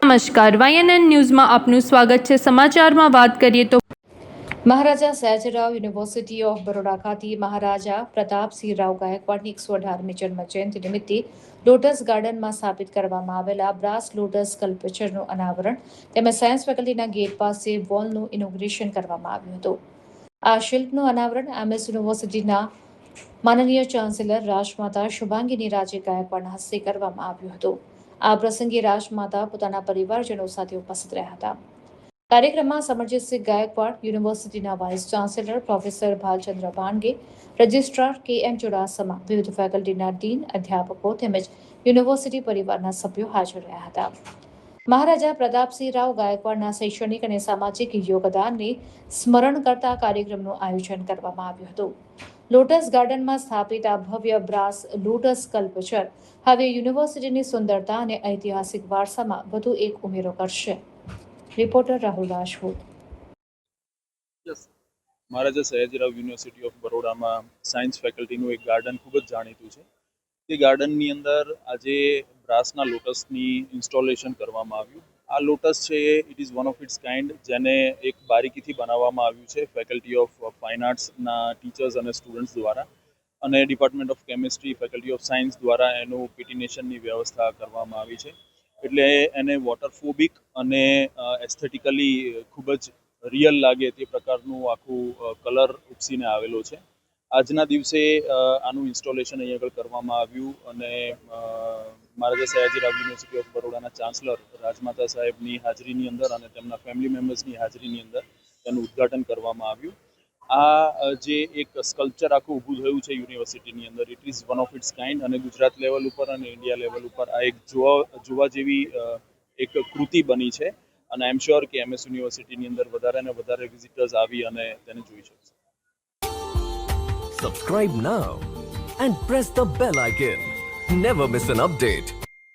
નમસ્કાર, YNN ન્યૂઝમાં આપનું સ્વાગત છે। સમાચારમાં વાત કરીએ તો મહારાજા સયાજીરાવ યુનિવર્સિટી ઓફ બરોડા ખાતે મહારાજા પ્રતાપસિંહ રાવ ગાયકવાડની 118મી જન્મ જયંતિ નિમિત્તે લોટસ ગાર્ડનમાં સ્થાપિત કરવામાં આવેલા બ્રાસ લોટસ સ્કલ્પચરનું અનાવરણ તેમજ સાયન્સ ફેકલ્ટીના ગેટ પાસે વોલનું ઇનોગ્રેશન કરવામાં આવ્યું હતું। આ શિલ્પનું અનાવરણ MS યુનિવર્સિટીના માનનીય ચાન્સેલર રાજમાતા શુભાંગીની રાજે ગાયકવાડના હસ્તે કરવામાં આવ્યું હતું। આ પ્રસંગે રાજમાતા પોતાના પરિવારજનો સાથે ઉપસ્થિત રહ્યા હતા। કાર્યક્રમમાં સમરજીતસિંહ ગાયકવાડ, યુનિવર્સિટીના vice chancellor professor Bhalchandra Bhange, registrar KM Chudasama, વિવિધ ફેકલ્ટીના ડીન, અધ્યાપકો તેમજ યુનિવર્સિટી પરિવારના સભ્યો હાજર રહ્યા હતા। મહારાજા પ્રતાપસિંહ રાવ ગાયકવાડના શૈક્ષણિક અને સામાજિક યોગદાનને સ્મરણ કરતા કાર્યક્રમનું આયોજન કરવામાં આવ્યું હતું। લોટસ ગાર્ડનમાં સ્થાપિત આ ભવ્ય બ્રાસ લોટસ સ્કલ્પચર હવે યુનિવર્સિટીની સુંદરતા અને ઐતિહાસિક વારસામાં વધુ એક ઉમેરો કરશે। Reporter Rahul Rajput. Maharaja Sayajirao University of બરોડામાં સાયન્સ ફેકલ્ટીનું એક ગાર્ડન ખૂબ જ જાણીતું છે। તે ગાર્ડનની અંદર આજે બ્રાસના લોટસની ઇન્સ્ટોલેશન કરવામાં આવ્યું। આ લોટસ છે it is one of its kind, જેને એક બારીકીથી બનાવવામાં આવ્યું છે ફેકલ્ટી ઓફ ફાઇન આર્ટ્સના ટીચર્સ અને સ્ટુડન્ટ્સ દ્વારા, અને department of chemistry, faculty of science દ્વારા એનું પેટિનેશનની વ્યવસ્થા કરવામાં આવી છે। એટલે એને વોટરફોબિક અને એસ્થેટિકલી ખૂબ જ રિયલ લાગે તે પ્રકારનું આખું કલર ઉપસીને આવેલો છે। આજના દિવસે આનું ઇન્સ્ટોલેશન અહીં આગળ કરવામાં આવ્યું અને મહારાજા સયાજીરાવ યુનિવર્સિટી ઓફ બરોડાના ચાન્સલર રાજમાતા સાહેબની હાજરીની અંદર અને તેમના ફેમિલી મેમ્બર્સની હાજરીની અંદર તેનું ઉદ્ઘાટન કરવામાં આવ્યું। આ જે એક સ્કલ્પચર આખું ઊભું થયું છે યુનિવર્સિટીની અંદર, it is one of its kind, અને ગુજરાત લેવલ ઉપર અને ઇન્ડિયા લેવલ ઉપર આ એક જોવા જેવી એક કૃતિ બની છે, અને આઈ એમ શ્યોર કે MS યુનિવર્સિટીની અંદર વધારે ને વધારે વિઝિટર્સ આવી અને તેને જોઈ શકશે। Subscribe now and press the bell icon. Never miss an update.